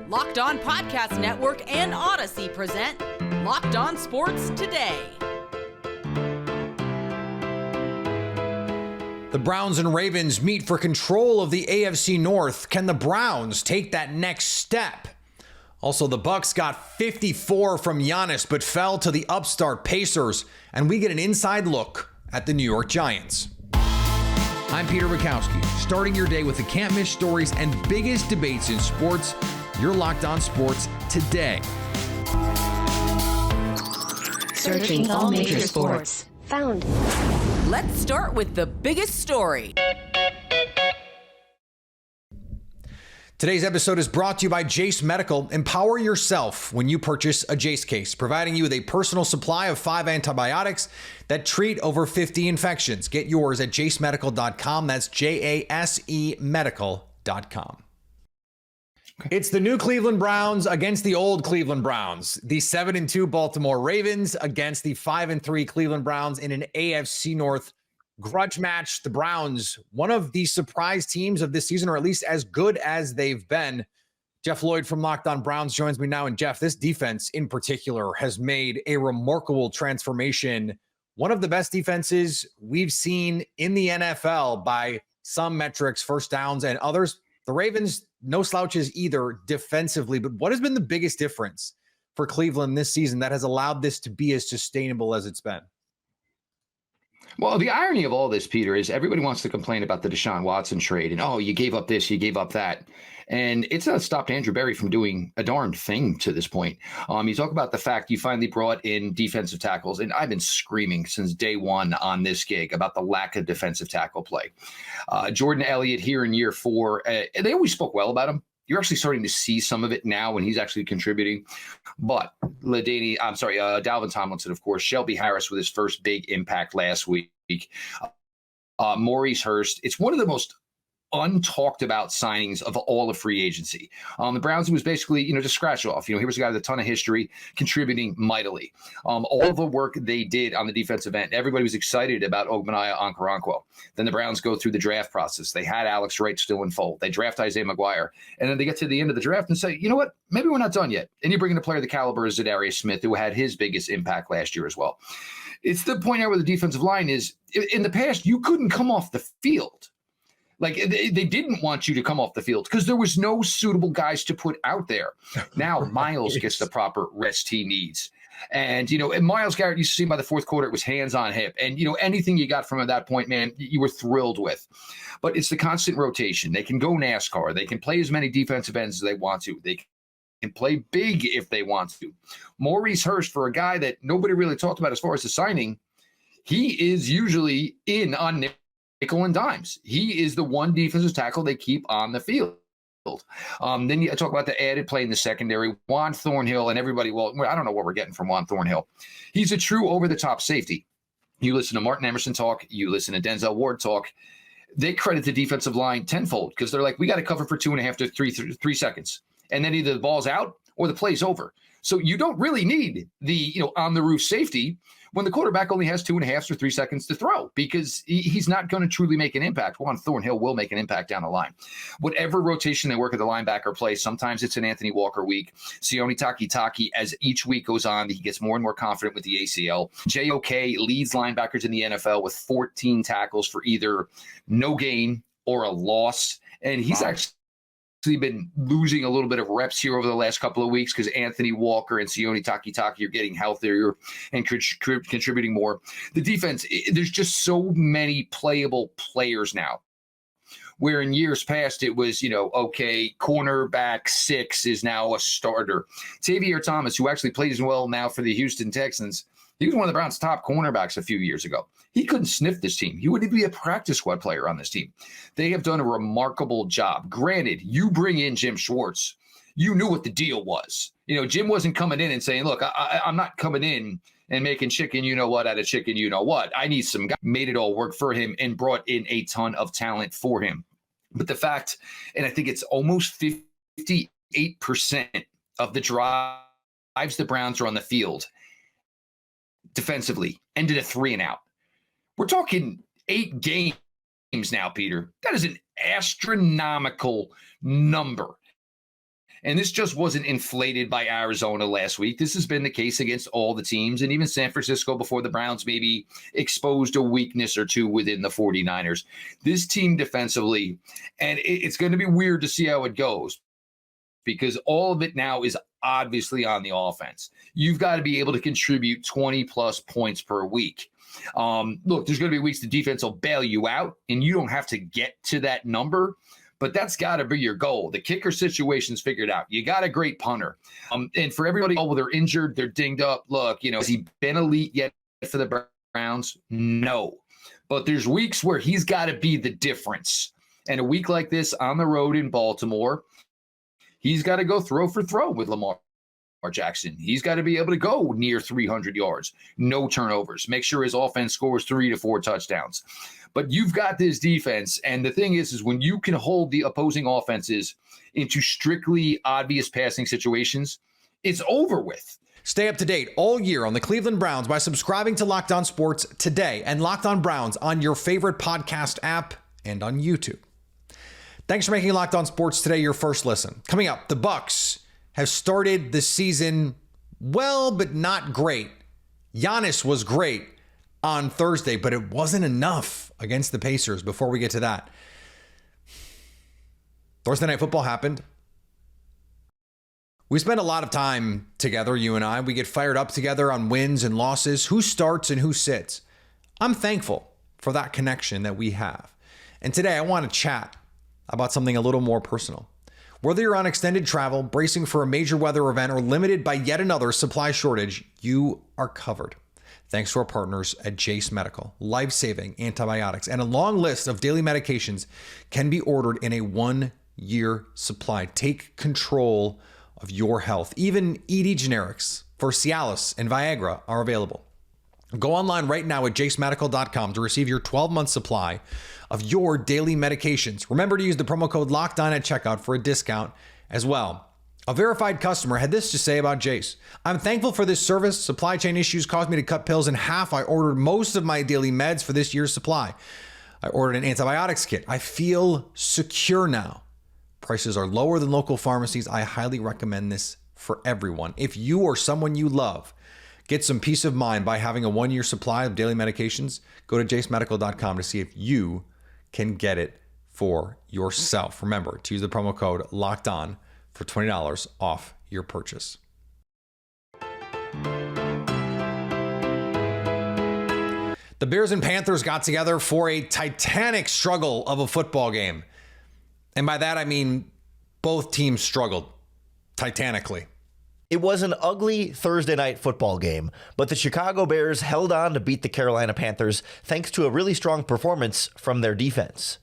Locked On Podcast Network and Odyssey present Locked On Sports Today. The Browns and Ravens meet for control of the AFC North. Can the Browns take that next step? Also, the Bucks got 54 from Giannis but fell to the upstart Pacers, and we get an inside look at the New York Giants. I'm Peter Bukowski, starting your day with the can't-miss stories and biggest debates in sports. You're Locked On Sports Today. Searching all major sports. Found. Let's start with the biggest story. Today's episode is brought to you by Jase Medical. Empower yourself when you purchase a Jase case, providing you with a personal supply of 5 antibiotics that treat over 50 infections. Get yours at jasemedical.com. That's JASE medical.com. It's the new Cleveland Browns against the old Cleveland Browns. The 7-2 Baltimore Ravens against the 5-3 Cleveland Browns in an AFC North grudge match. The Browns, one of the surprise teams of this season, or at least as good as they've been. Jeff Lloyd from Locked On Browns joins me now. And Jeff, this defense in particular has made a remarkable transformation. One of the best defenses we've seen in the NFL by some metrics, first downs and others. The Ravens, no slouches either defensively, but what has been the biggest difference for Cleveland this season that has allowed this to be as sustainable as it's been? Well, the irony of all this, Peter, is everybody wants to complain about the Deshaun Watson trade and, oh, you gave up this, you gave up that. And it's not stopped Andrew Berry from doing a darned thing to this point. You talk about the fact you finally brought in defensive tackles, and I've been screaming since day one on this gig about the lack of defensive tackle play. Jordan Elliott here in year 4, they always spoke well about him. You're actually starting to see some of it now when he's actually contributing. But Dalvin Tomlinson, of course, Shelby Harris with his first big impact last week. Maurice Hurst. It's one of the most untalked about signings of all of free agency. The Browns, it was basically, just scratch off. Here's a guy with a ton of history contributing mightily. All the work they did on the defensive end, everybody was excited about Ogbonnaya Okoronkwo. Then the Browns go through the draft process. They had Alex Wright still in fold. They draft Isaiah McGuire. And then they get to the end of the draft and say, you know what, maybe we're not done yet. And you bring in a player the caliber of Zadarius Smith, who had his biggest impact last year as well. It's the point now where the defensive line is, in the past, you couldn't come off the field. Like, they didn't want you to come off the field because there was no suitable guys to put out there. Now Miles gets the proper rest he needs. And, and Myles Garrett, you see by the fourth quarter, it was hands on hip. And, anything you got from at that point, man, you were thrilled with. But it's the constant rotation. They can go NASCAR. They can play as many defensive ends as they want to. They can play big if they want to. Maurice Hurst, for a guy that nobody really talked about as far as the signing, he is usually in on nickel and dimes. He is the one defensive tackle they keep on the field. Then you talk about the added play in the secondary. Juan Thornhill and everybody, well, I don't know what we're getting from Juan Thornhill. He's a true over-the-top safety. You listen to Martin Emerson talk. You listen to Denzel Ward talk. They credit the defensive line tenfold because they're like, we got to cover for 2.5 to 3 seconds. And then either the ball's out or the play's over. So you don't really need the, on-the-roof safety when the quarterback only has 2.5 or 3 seconds to throw because he's not going to truly make an impact. Juan Thornhill will make an impact down the line. Whatever rotation they work at the linebacker play, sometimes it's an Anthony Walker week. Sione Takitaki, as each week goes on, he gets more and more confident with the ACL. JOK leads linebackers in the NFL with 14 tackles for either no gain or a loss. And he's actually been losing a little bit of reps here over the last couple of weeks because Anthony Walker and Sione Takitaki are getting healthier and contributing more. The defense, there's just so many playable players now. Where in years past it was, cornerback 6 is now a starter. Tavier Thomas, who actually plays well now for the Houston Texans, he was one of the Browns' top cornerbacks a few years ago. He couldn't sniff this team. He wouldn't be a practice squad player on this team. They have done a remarkable job. Granted, you bring in Jim Schwartz. You knew what the deal was. Jim wasn't coming in and saying, look, I'm not coming in and making chicken you-know-what out of chicken you-know-what. I need some guy. Made it all work for him and brought in a ton of talent for him. But the fact, and I think it's almost 58% of the drives the Browns are on the field defensively, ended a 3-and-out. We're talking 8 games now, Peter. That is an astronomical number. And this just wasn't inflated by Arizona last week. This has been the case against all the teams, and even San Francisco before the Browns maybe exposed a weakness or two within the 49ers. This team defensively, and it's going to be weird to see how it goes because all of it now is obviously on the offense. You've got to be able to contribute 20-plus points per week. Look, there's going to be weeks the defense will bail you out, and you don't have to get to that number. But that's got to be your goal. The kicker situation's figured out. You got a great punter. And for everybody, oh, well, they're injured, they're dinged up. Look, has he been elite yet for the Browns? No. But there's weeks where he's got to be the difference. And a week like this on the road in Baltimore, he's got to go throw for throw with Lamar Jackson. He's got to be able to go near 300 yards, no turnovers, make sure his offense scores 3 to 4 touchdowns. But you've got this defense, and the thing is when you can hold the opposing offenses into strictly obvious passing situations, it's over with. Stay up to date all year on the Cleveland Browns by subscribing to Locked On Sports today and Locked On Browns on your favorite podcast app and on YouTube. Thanks for making Locked On Sports today your first listen. Coming up, the Bucks have started the season well, but not great. Giannis was great on Thursday, but it wasn't enough against the Pacers. Before we get to that, Thursday Night Football happened. We spend a lot of time together, you and I. We get fired up together on wins and losses, who starts and who sits. I'm thankful for that connection that we have. And today I want to chat about something a little more personal. Whether you're on extended travel, bracing for a major weather event, or limited by yet another supply shortage, you are covered. Thanks to our partners at Jase Medical. Life-saving antibiotics and a long list of daily medications can be ordered in a 1-year supply. Take control of your health. Even ED generics for Cialis and Viagra are available. Go online right now at jasemedical.com to receive your 12-month supply of your daily medications. Remember to use the promo code LOCKEDON at checkout for a discount as well. A verified customer had this to say about Jase. I'm thankful for this service. Supply chain issues caused me to cut pills in half. I ordered most of my daily meds for this year's supply. I ordered an antibiotics kit. I feel secure now. Prices are lower than local pharmacies. I highly recommend this for everyone. If you or someone you love get some peace of mind by having a 1-year supply of daily medications, go to jasemedical.com to see if you can get it for yourself. Remember to use the promo code LOCKEDON for $20 off your purchase. The Bears and Panthers got together for a titanic struggle of a football game. And by that, I mean both teams struggled titanically. It was an ugly Thursday night football game, but the Chicago Bears held on to beat the Carolina Panthers thanks to a really strong performance from their defense.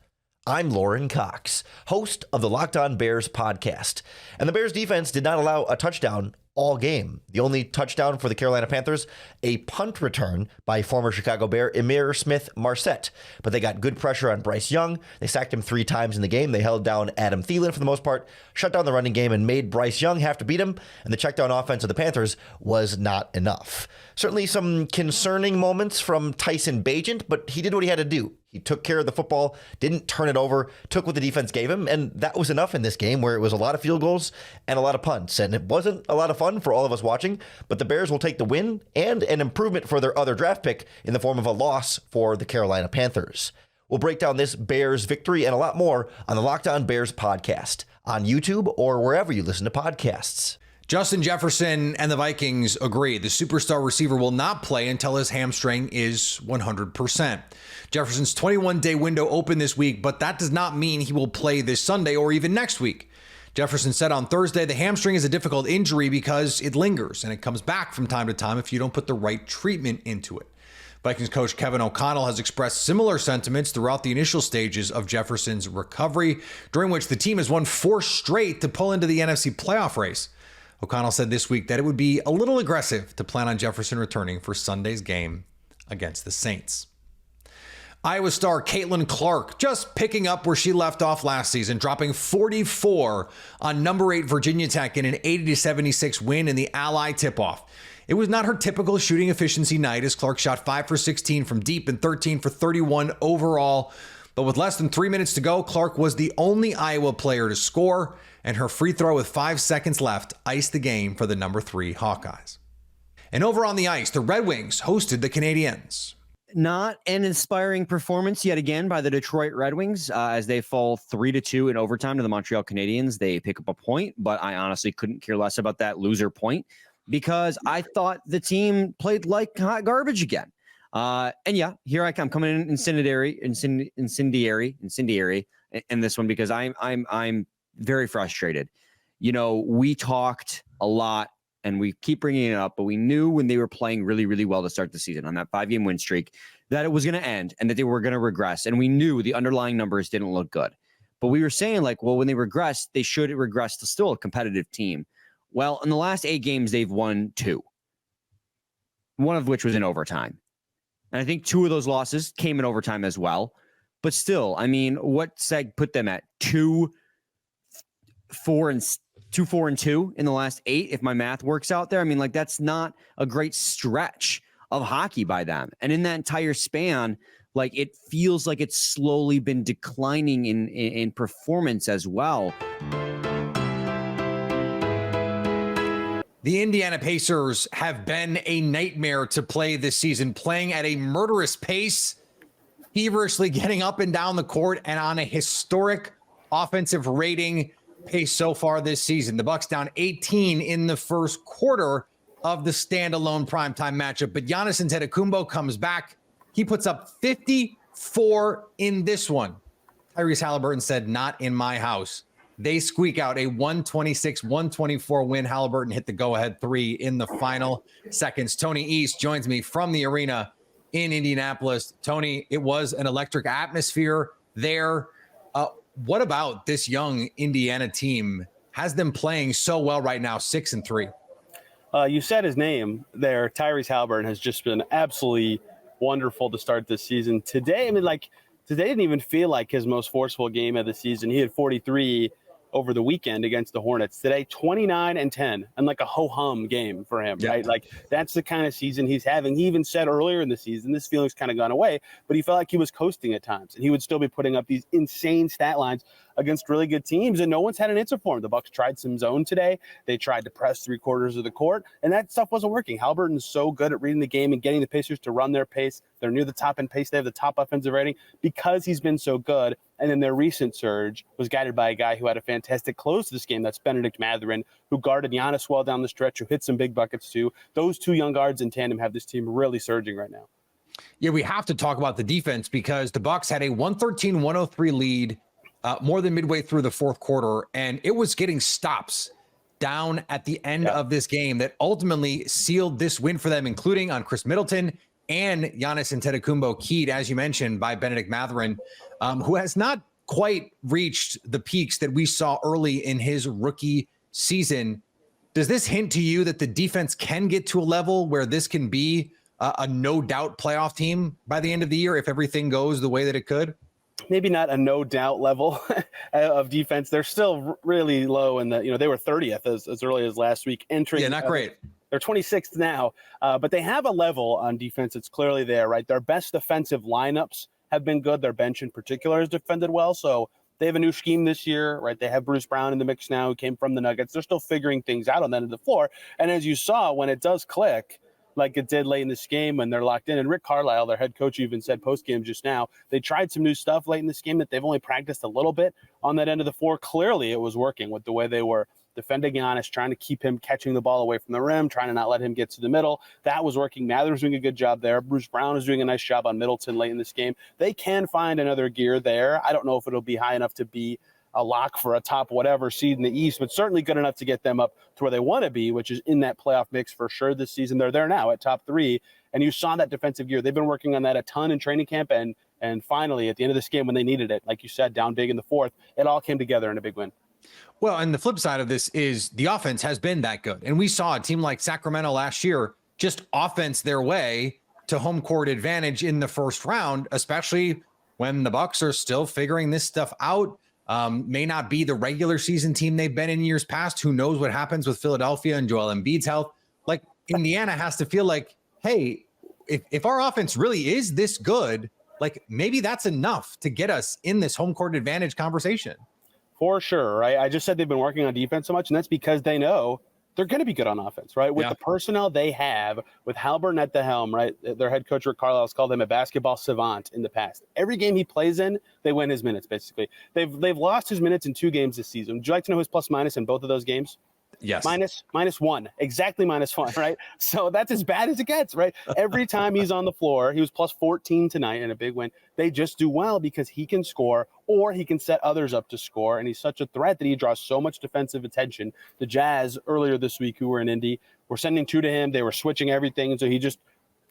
I'm Lauren Cox, host of the Locked On Bears podcast, and the Bears defense did not allow a touchdown all game. The only touchdown for the Carolina Panthers, a punt return by former Chicago Bear Ihmir Smith-Marsette. But they got good pressure on Bryce Young. They sacked him 3 times in the game. They held down Adam Thielen for the most part, shut down the running game, and made Bryce Young have to beat him. And the checkdown offense of the Panthers was not enough. Certainly some concerning moments from Tyson Bagent, but he did what he had to do. He took care of the football, didn't turn it over, took what the defense gave him, and that was enough in this game where it was a lot of field goals and a lot of punts. And it wasn't a lot of fun for all of us watching, but the Bears will take the win and an improvement for their other draft pick in the form of a loss for the Carolina Panthers. We'll break down this Bears victory and a lot more on the Locked On Bears podcast on YouTube or wherever you listen to podcasts. Justin Jefferson and the Vikings agree. The superstar receiver will not play until his hamstring is 100%. Jefferson's 21-day window opened this week, but that does not mean he will play this Sunday or even next week. Jefferson said on Thursday the hamstring is a difficult injury because it lingers and it comes back from time to time if you don't put the right treatment into it. Vikings coach Kevin O'Connell has expressed similar sentiments throughout the initial stages of Jefferson's recovery, during which the team has won 4 straight to pull into the NFC playoff race. O'Connell said this week that it would be a little aggressive to plan on Jefferson returning for Sunday's game against the Saints. Iowa star Katelyn Clark just picking up where she left off last season, dropping 44 on number 8 Virginia Tech in an 80-76 win in the Ally tip-off. It was not her typical shooting efficiency night as Clark shot 5 for 16 from deep and 13 for 31 overall. But with less than 3 minutes to go, Clark was the only Iowa player to score and her free throw with 5 seconds left iced the game for the number 3 Hawkeyes. And over on the ice, the Red Wings hosted the Canadiens. Not an inspiring performance yet again by the Detroit Red Wings as they fall 3-2 in overtime to the Montreal Canadiens. They pick up a point, but I honestly couldn't care less about that loser point because I thought the team played like hot garbage again. And yeah, here I come coming in incendiary in this one because I'm very frustrated. You know, we talked a lot and we keep bringing it up, but we knew when they were playing really, really well to start the season on that 5-game win streak that it was going to end and that they were going to regress. And we knew the underlying numbers didn't look good. But we were saying like, well, when they regress, they should regress to still a competitive team. Well, in the last 8 games, they've won 2, one of which was in overtime. And I think 2 of those losses came in overtime as well. But still, I mean, what seg put them at 2-4-2 in the last 8, if my math works out there? I mean, like, that's not a great stretch of hockey by them. And in that entire span, like, it feels like it's slowly been declining in performance as well. The Indiana Pacers have been a nightmare to play this season, playing at a murderous pace, feverishly getting up and down the court, and on a historic offensive rating pace so far this season. The Bucks down 18 in the first quarter of the standalone primetime matchup, but Giannis Antetokounmpo comes back. He puts up 54 in this one. Tyrese Halliburton said, "Not in my house." They squeak out a 126-124 win. Halliburton hit the go-ahead 3 in the final seconds. Tony East joins me from the arena in Indianapolis. Tony, it was an electric atmosphere there. What about this young Indiana team has them playing so well right now, 6-3? You said his name there. Tyrese Halliburton has just been absolutely wonderful to start this season. Today, I mean, like, today didn't even feel like his most forceful game of the season. He had 43 over the weekend against the Hornets. Today, 29-10, and like a ho-hum game for him, right? Like, that's the kind of season he's having. He even said earlier in the season, this feeling's kind of gone away, but he felt like he was coasting at times, and he would still be putting up these insane stat lines against really good teams, and no one's had an answer for him. The Bucks tried some zone today. They tried to press 3/4 of the court, and that stuff wasn't working. Halliburton's so good at reading the game and getting the Pacers to run their pace. They're near the top in pace. They have the top offensive rating because he's been so good. And then their recent surge was guided by a guy who had a fantastic close to this game. That's Bennedict Mathurin, who guarded Giannis well down the stretch, who hit some big buckets too. Those 2 young guards in tandem have this team really surging right now. Yeah, we have to talk about the defense because the Bucks had a 113-103 lead more than midway through the fourth quarter, and it was getting stops down at the end of this game that ultimately sealed this win for them, including on Chris Middleton and Giannis Antetokounmpo, keyed, as you mentioned, by Bennedict Mathurin, who has not quite reached the peaks that we saw early in his rookie season. Does this hint to you that the defense can get to a level where this can be a no-doubt playoff team by the end of the year if everything goes the way that it could? Maybe not a no-doubt level of defense. They're still really low in the, they were 30th as early as last week entering. Yeah, not great. They're 26th now, but they have a level on defense. It's clearly there, right? Their best defensive lineups have been good. Their bench in particular has defended well. So they have a new scheme this year, right? They have Bruce Brown in the mix now, who came from the Nuggets. They're still figuring things out on that end of the floor. And as you saw, when it does click, like it did late in this game when they're locked in. And Rick Carlisle, their head coach, even said post-game just now, they tried some new stuff late in this game that they've only practiced a little bit on that end of the floor. Clearly it was working with the way they were defending Giannis, trying to keep him catching the ball away from the rim, trying to not let him get to the middle. That was working. Mather's doing a good job there. Bruce Brown is doing a nice job on Middleton late in this game. They can find another gear there. I don't know if it'll be high enough to be a lock for a top whatever seed in the East, but certainly good enough to get them up to where they want to be, which is in that playoff mix for sure this season. They're there now at top 3, and you saw that defensive gear. They've been working on that a ton in training camp, and finally at the end of this game when they needed it, like you said, down big in the fourth, it all came together in a big win. Well, and the flip side of this is the offense has been that good, and we saw a team like Sacramento last year just offense their way to home court advantage in the first round, especially when the Bucks are still figuring this stuff out. May not be the regular season team they've been in years past. Who knows what happens with Philadelphia and Joel Embiid's health? Like, Indiana has to feel like, hey, if our offense really is this good, like maybe that's enough to get us in this home court advantage conversation. For sure, right? I just said they've been working on defense so much, and that's because they know they're going to be good on offense, right? With the personnel they have, with Halliburton at the helm, right? Their head coach, Rick Carlisle, has called him a basketball savant in the past. Every game he plays in, they win his minutes, basically. They've lost his minutes in 2 games this season. Would you like to know his plus-minus in both of those games? Yes. -1, exactly -1, right? So that's as bad as it gets, right? Every time he's on the floor, he was plus 14 tonight in a big win. They just do well because he can score or he can set others up to score. And he's such a threat that he draws so much defensive attention. The Jazz earlier this week, who were in Indy, were sending 2 to him. They were switching everything. And so he just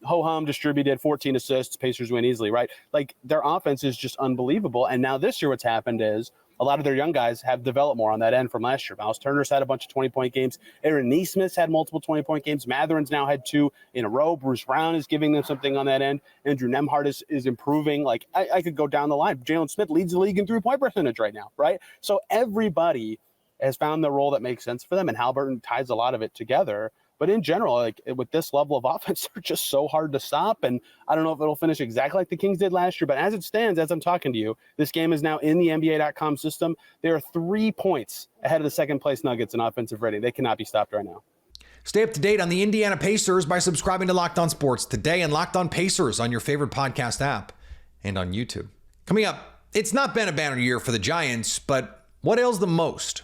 ho-hum distributed 14 assists. Pacers win easily, right? Like their offense is just unbelievable. And now this year what's happened is a lot of their young guys have developed more on that end from last year. Miles Turner's had a bunch of 20-point games. Aaron Nesmith's had multiple 20-point games. Matherin's now had 2 in a row. Bruce Brown is giving them something on that end. Andrew Nembhard is improving. Like I could go down the line. Jalen Smith leads the league in 3-point percentage right now, right? So everybody has found the role that makes sense for them, and Halliburton ties a lot of it together. But in general, like with this level of offense, they're just so hard to stop. And I don't know if it'll finish exactly like the Kings did last year. But as it stands, as I'm talking to you, this game is now in the NBA.com system. They are 3 points ahead of the second-place Nuggets in offensive rating. They cannot be stopped right now. Stay up to date on the Indiana Pacers by subscribing to Locked On Sports today and Locked On Pacers on your favorite podcast app and on YouTube. Coming up, it's not been a banner year for the Giants, but what ails them most?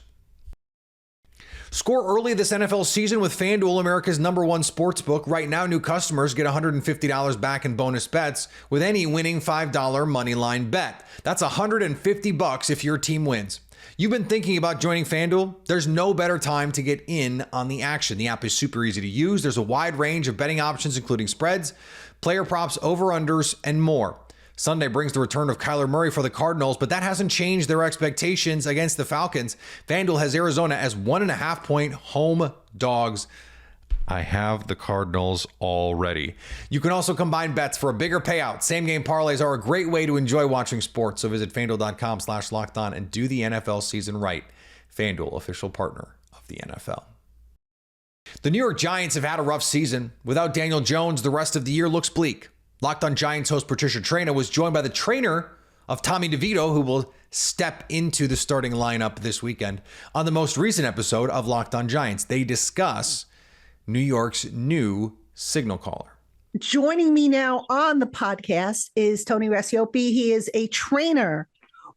Score early this NFL season with FanDuel, America's #1 sportsbook. Right now, new customers get $150 back in bonus bets with any winning $5 moneyline bet. That's $150 if your team wins. You've been thinking about joining FanDuel? There's no better time to get in on the action. The app is super easy to use. There's a wide range of betting options, including spreads, player props, over-unders, and more. Sunday brings the return of Kyler Murray for the Cardinals, but that hasn't changed their expectations against the Falcons. FanDuel has Arizona as 1.5-point home dogs. I have the Cardinals already. You can also combine bets for a bigger payout. Same game parlays are a great way to enjoy watching sports. So visit FanDuel.com/lockedon and do the NFL season right. FanDuel, official partner of the NFL. The New York Giants have had a rough season. Without Daniel Jones, the rest of the year looks bleak. Locked On Giants host Patricia Traina was joined by the trainer of Tommy DeVito, who will step into the starting lineup this weekend, on the most recent episode of Locked On Giants. They discuss New York's new signal caller. Joining me now on the podcast is Tony Rasiopi. He is a trainer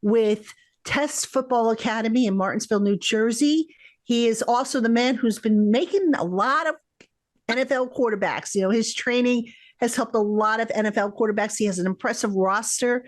with Test Football Academy in Martinsville, New Jersey. He is also the man who's been making a lot of NFL quarterbacks. You know, his training has helped a lot of NFL quarterbacks. He has an impressive roster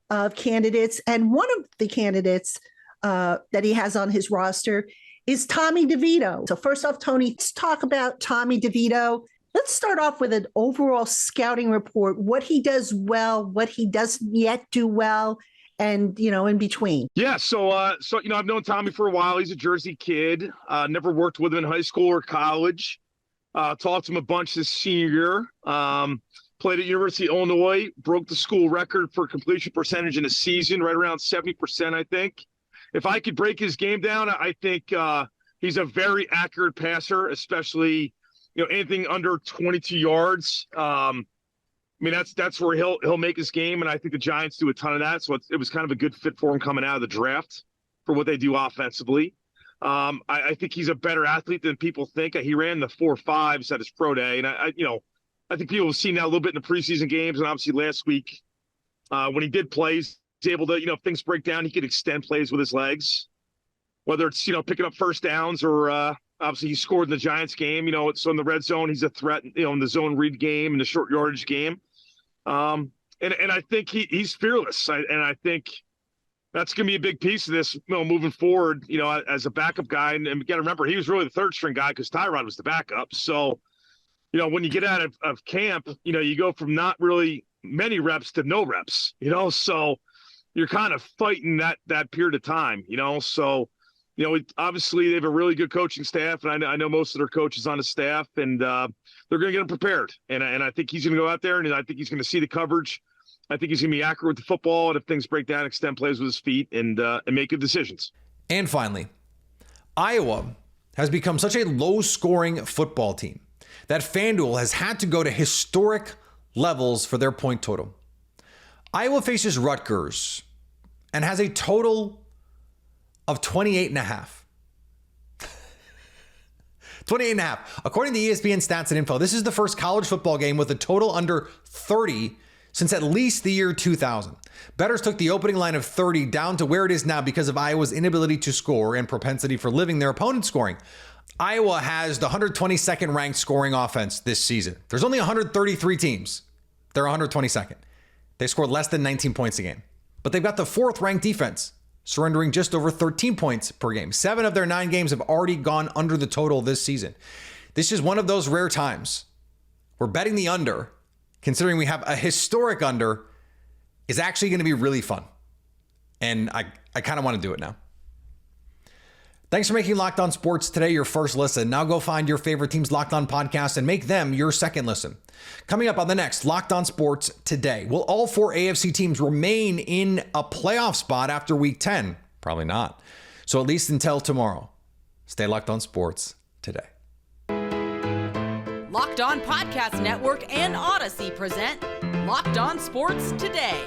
of candidates. And one of the candidates that he has on his roster is Tommy DeVito. So first off, Tony, let's talk about Tommy DeVito. Let's start off with an overall scouting report, what he does well, what he doesn't yet do well, and, you know, in between. Yeah. So I've known Tommy for a while. He's a Jersey kid. Never worked with him in high school or college. Talked to him a bunch this senior year. Played at University of Illinois, broke the school record for completion percentage in a season, right around 70%, I think. If I could break his game down, I think he's a very accurate passer, especially, you know, anything under 22 yards. I mean, that's where he'll make his game, and I think the Giants do a ton of that. So it was kind of a good fit for him coming out of the draft for what they do offensively. I think he's a better athlete than people think. He ran the 4.5s at his pro day, and I think people have seen that a little bit in the preseason games, and obviously last week when he did plays, he's able to, you know, if things break down, he could extend plays with his legs, whether it's, you know, picking up first downs or obviously he scored in the Giants game. You know, so in the red zone, he's a threat, you know, in the zone read game and the short yardage game. And I think he's fearless, and I think that's going to be a big piece of this, you know, moving forward, you know, as a backup guy. And you got to remember, he was really the third string guy because Tyrod was the backup. So, you know, when you get out of camp, you know, you go from not really many reps to no reps, you know, so you're kind of fighting that period of time, you know. So, you know, obviously they have a really good coaching staff, and I know most of their coaches on the staff, and they're going to get him prepared. And I think he's going to go out there, and I think he's going to see the coverage. I think he's going to be accurate with the football, and if things break down, extend plays with his feet and make good decisions. And finally, Iowa has become such a low-scoring football team that FanDuel has had to go to historic levels for their point total. Iowa faces Rutgers and has a total of 28.5. 28.5. According to ESPN Stats and Info, this is the first college football game with a total under 30 since at least the year 2000. Bettors took the opening line of 30 down to where it is now because of Iowa's inability to score and propensity for living their opponent's scoring. Iowa has the 122nd ranked scoring offense this season. There's only 133 teams. They're 122nd. They scored less than 19 points a game. But they've got the 4th ranked defense, surrendering just over 13 points per game. 7 of their 9 games have already gone under the total this season. This is one of those rare times where betting the under, considering we have a historic under, is actually going to be really fun. And I kind of want to do it now. Thanks for making Locked On Sports today your first listen. Now go find your favorite team's Locked On podcast and make them your second listen. Coming up on the next Locked On Sports Today, will all 4 AFC teams remain in a playoff spot after Week 10? Probably not. So at least until tomorrow, stay Locked On Sports Today. Locked On Podcast Network and Odyssey present Locked On Sports Today.